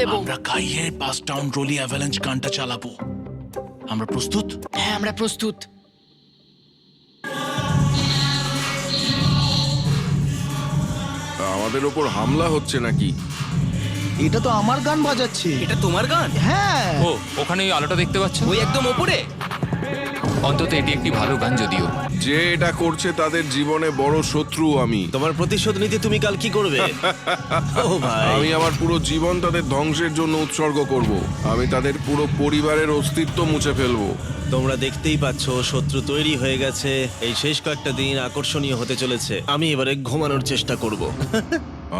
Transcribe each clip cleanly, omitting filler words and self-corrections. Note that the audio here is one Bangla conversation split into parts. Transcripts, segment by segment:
দেবো। আমরা কাইয়ের পাস টাউন রোলি অ্যাভালাঞ্চ গানটা চালাবো। আমরা প্রস্তুত? হ্যাঁ, আমরা প্রস্তুত। আমাদের ওপর হামলা হচ্ছে নাকি? এটা তো আমার গান বাজাচ্ছে। এটা তোমার গান? হ্যাঁ, ও ওখানে ওই আলোটা দেখতে পাচ্ছ? ওই একদম ওপরে। অন্তত এটি একটি ভালো গান যদিও। যে এটা করছে তাদের জীবনে বড় শত্রু আমি। তোমার প্রতিশোধ নিতে তুমি কাল কি করবে? ও ভাই, আমি আমার পুরো জীবন তাদের ধ্বংসের জন্য উৎসর্গ করব। আমি তাদের পুরো পরিবারের অস্তিত্ব মুছে ফেলবো। তোমরা দেখতেই পাচ্ছ শত্রু তৈরি হয়ে গেছে। এই শেষ কয়েকটা দিন আকর্ষণীয় হতে চলেছে। আমি এবারে ঘুমানোর চেষ্টা করব।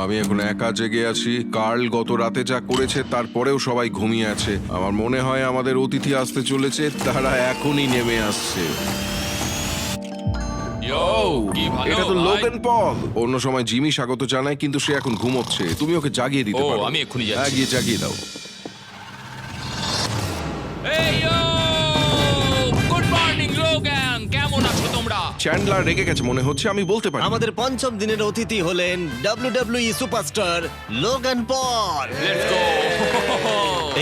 আমি এখন একা জেগে আছি। কার্ল গত রাতে যা করেছে তারপরেও সবাই ঘুমিয়ে আছে। আমার মনে হয় আমাদের অতিথি আসতে চলেছে, তারা এখনই নেমে আসছে। কি ভালো এটা তো ভাই। Logan Paul. অন্য সময় জিমি স্বাগত জানায়, কিন্তু সে এখন ঘুমোচ্ছে। তুমি ওকে জাগিয়ে দিতে ও, পারো। আমি এক্ষুনি যাচ্ছি। হ্যাঁ, গিয়ে জাগিয়ে দাও। এই গুড মর্নিং লোগান, কেমন আছো তোমরা? চ্যান্ডলার রেগে গেছে মনে হচ্ছে, আমি বলতে পারি। আমাদের পঞ্চম দিনের অতিথি হলেন WWE superstar Logan Paul. Let's go.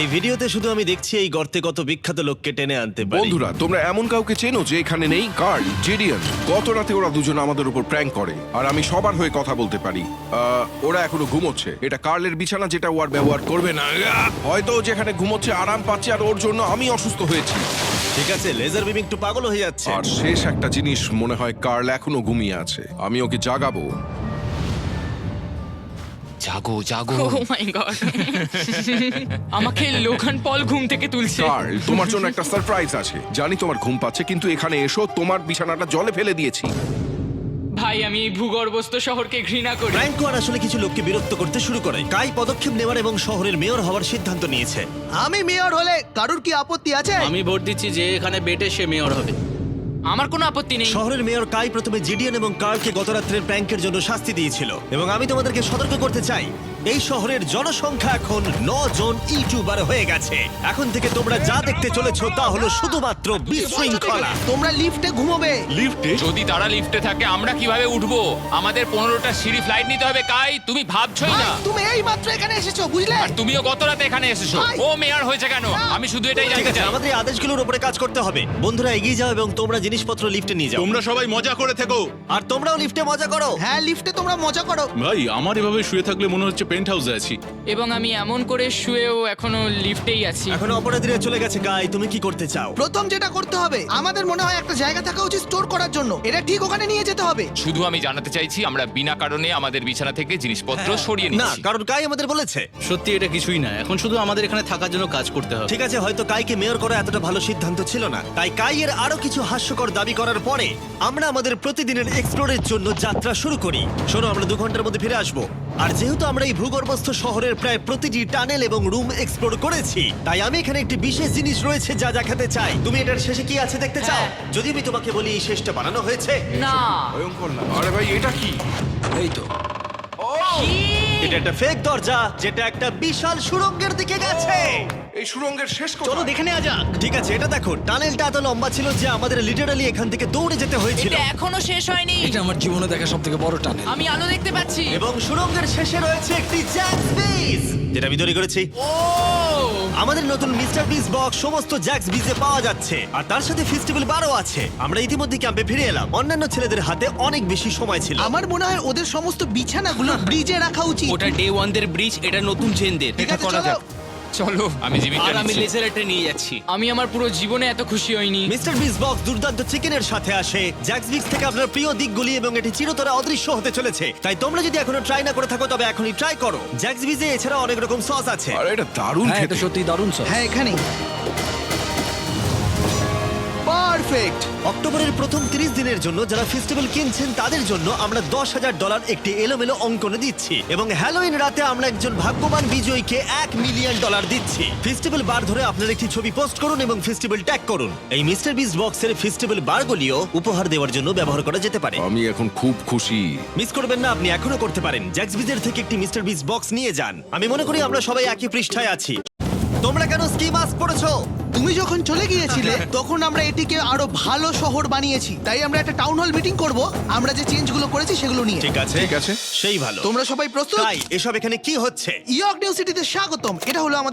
এই ভিডিওতে শুধু আমি দেখছি এই গর্তে কত বিখ্যাত লোককে টেনে আনতে পারি। বন্ধুরা, তোমরা এমন কাউকে চেনো যে এখানে নেই? কার্ল, জেডিয়ান। গত রাতে ওরা দুজন আমাদের উপর প্র্যাঙ্ক করে, আর আমি সবার হয়ে কথা বলতে পারি। ওরা এখনো ঘুমোচ্ছে। এটা কার্লের বিছানা, যেটা ও আর ব্যবহার করবে না। হয়তো ও যেখানে ঘুমোচ্ছে আরাম পাচ্ছে, আর ওর জন্য আমি অসুস্থ হয়েছি। ঠিক আছে, লেজার বিম একটু পাগল হয়ে যাচ্ছে। আর শেষ একটা জিনিস, মনে হয় কার্ল এখনো ঘুমিয়ে আছে। আমি ওকে জাগাবো। জাগো জাগো। ও মাই গড, আমাকে লোগান পল ঘুম থেকে তুলছে। কার্ল, তোমার জন্য একটা সারপ্রাইজ আছে। জানি তোমার ঘুম পাচ্ছে, কিন্তু এখানে এসো, তোমার বিছানাটা জলে ফেলে দিয়েছি। ভাই, আমি এই ভূগর্ভস্থ শহরকে ঘৃণা করি। ফ্র্যাঙ্কো আর আসলে কিছু লোককে বিরক্ত করতে শুরু করে। কাই পদক্ষেপ নেওয়ার এবং শহরের মেয়র হওয়ার সিদ্ধান্ত নিয়েছে। আমি মেয়র হলে কারুর কি আপত্তি আছে? আমি ভোট দিচ্ছি যে এখানে বেটে সে মেয়র হবে। আমার কোনো আপত্তি নেই। শহরের মেয়র কাই প্রথমে জিডিয়ান এবং কার্লকে গত রাত্রের প্র্যাঙ্কের জন্য শাস্তি দিয়েছিল, এবং আমি তোমাদেরকে সতর্ক করতে চাই, এই শহরের জনসংখ্যা এখন 9 জন ইউটিউবার হয়ে গেছে। এখন থেকে তোমরা যা দেখতে চলেছো তা হলো শুধুমাত্র বিশৃঙ্খলা। তোমরা লিফটে ঘুমোবে। লিফটে? যদি তারা লিফটে থাকে আমরা কিভাবে উঠবো? আমাদের 15টা সিঁড়ি ফ্লাইট নিতে হবে। কাই, তুমি ভাবছোই ভাই, না। তুমি এই মাত্র এখানে এসেছো, বুঝলে? আর তুমিও গত রাতে এখানে এসেছো। ভাই। ও মেয়র হয়েছে কেন? আমি শুধু এটাই ঠিক জানতে আছে, চাই। আমাদের এই আদেশগুলোর উপরে কাজ করতে হবে। বন্ধুরা, এগিয়ে যাও এবং তোমরা জিনিসপত্র লিফটে নিয়ে যাও। তোমরা সবাই মজা করে থেকো। আর তোমরাও লিফটে মজা করো। হ্যাঁ, লিফটে তোমরা মজা করো। ভাই, আমার এভাবে শুয়ে থাকলে মনে হচ্ছে পেন্ট হাউসে আছি। এবং আমি এমন করে শুয়েও এখনো লিফটেই আছি। এখন অপরাধীরা চলে গেছে। কাই, তুমি কি করতে চাও? প্রথম যেটা করতে হবে, আমাদের মনে হয় একটা জায়গা থাকা উচিত স্টোর করার জন্য। এটা ঠিক ওখানে নিয়ে যেতে হবে। শুধু আমি জানাতে চাইছি আমরা বিনা কারণে আমাদের বিছানা থেকে জিনিসপত্র সরিয়ে না, নিচ্ছি। কারণ কাই আমাদের বলেছে। সত্যি এটা কিছুই না, এখন শুধু আমাদের এখানে থাকার জন্য কাজ করতে হবে। ঠিক আছে, হয়তো কাইকে মেয়র করা এতটা ভালো সিদ্ধান্ত ছিল না। তাই কাইয়ের আরো কিছু হাস্যকর দাবি করার পরে আমরা আমাদের প্রতিদিনের এক্সপ্লোরের জন্য যাত্রা শুরু করি। শোনো, আমরা 2 ঘন্টার মধ্যে ফিরে আসবো। আর যেহেতু আমরা এই ভূগর্ভস্থ শহরের প্রায় প্রতিটি টানেল এবং রুম এক্সপ্লোর করেছি, তাই আমি এখানে একটি বিশেষ জিনিস রয়েছে যা দেখাতে চাই। তুমি এটার শেষে কি আছে দেখতে চাও? হ্যাঁ। যদি আমি তোমাকে বলি এই শেষটা বানানো হয়েছে। না, ভয়ঙ্কর না? আরে ভাই, এটা কি? এই তো এটা একটা ফেক দরজা, যেটা একটা বিশাল সুড়ঙ্গের দিকে গেছে। এই সুড়ঙ্গের শেষ চলো কোথায়? দেখে নেওয়া যাক। ঠিক আছে, এটা দেখো, টানেলটা এত লম্বা ছিল যে আমাদের লিটারালি এখান থেকে দৌড়ে যেতে হয়েছিল। এটা এখনো শেষ হয়নি। এটা আমার জীবনে দেখা সবথেকে বড় টানেল। আমি আলো দেখতে পাচ্ছি। এবং সুড়ঙ্গের শেষে রয়েছে একটি জ্যাক্স বিজ, যেটা আমি তৈরি করেছি। ও, আমাদের নতুন মিস্টার বিস বক্স সমস্ত জ্যাক্স বিজে পাওয়া যাচ্ছে, আর তার সাথে ফেস্টিভ্যাল বারও আছে। আমরা ইতিমধ্যে ক্যাম্পে ফিরে এলাম। অন্যান্য ছেলেদের হাতে অনেক বেশি সময় ছিল। আমার মনে হয় ওদের সমস্ত বিছানাগুলো ব্রিজে রাখা উচিত। ওটা ডে 1 দের ব্রিজ, এটা নতুন চেনদের। ঠিক আছে, চলো। চলো, আমি জিমিটা আর আমি নিচ্ছি। লেজারটা নিয়ে যাচ্ছি। আমি আমার পুরো জীবনে এত খুশি হইনি। মিস্টার বিস বক্স দুর্দান্ত চিকেনের সাথে আসে, জ্যাক্স বিক্স থেকে আপনার প্রিয় দিকগুলি, এবং এটি চিরতরে অদৃশ্য হতে চলেছে। তাই তোমরা যদি এখনো ট্রাই না করে থাকো তবে এখনই ট্রাই করো। জ্যাক্স বিজে এছাড়া অনেক রকম সস আছে। আরে এটা দারুণ হ্যাঁ, খেতে। এটা সত্যি দারুণ সব। হ্যাঁ, এখানেই পারফেক্ট। অক্টোবরের প্রথম 30 দিনের জন্য যারা ফেস্টিভ্যাল কিনছেন তাদের জন্য আমরা $10,000 একটি এলোমেলো অঙ্কনে দিচ্ছি, এবং হ্যালোইন রাতে আমরা একজন ভাগ্যবান বিজয়ীকে $1 মিলিয়ন দিচ্ছি। ফেস্টিভ্যাল বার ধরে আপনার একটি ছবি পোস্ট করুন এবং ফেস্টিভ্যাল ট্যাগ করুন। এই মিস্টার বিস বক্সের ফেস্টিভ্যাল বারগুলিও উপহার দেওয়ার জন্য ব্যবহার করা যেতে পারে। আমি এখন খুব খুশি। মিস করবেন না, আপনি এখনো করতে পারেন। জ্যাক্স বিজের থেকে একটি মিস্টার বিস বক্স নিয়ে যান। আমি মনে করি আমরা সবাই একই পৃষ্ঠায় আছি। তোমরা কেন স্কি মাস্ক পরেছো? তুমি যখন চলে গিয়েছিলে তখন আমরা এটিকে আরো ভালো শহর বানিয়েছি, তাই আমরা একটা টাউন হল মিটিং করব আমরা যে চেঞ্জগুলো করেছি সেগুলো নিয়ে। ঠিক আছে, ঠিক আছে। সেই ভালো। তোমরা সবাই প্রস্তুত? তাই এসব এখানে কি হচ্ছে? ইয়র্ক নিউ সিটিতে স্বাগতম। এটা হলো আমাদের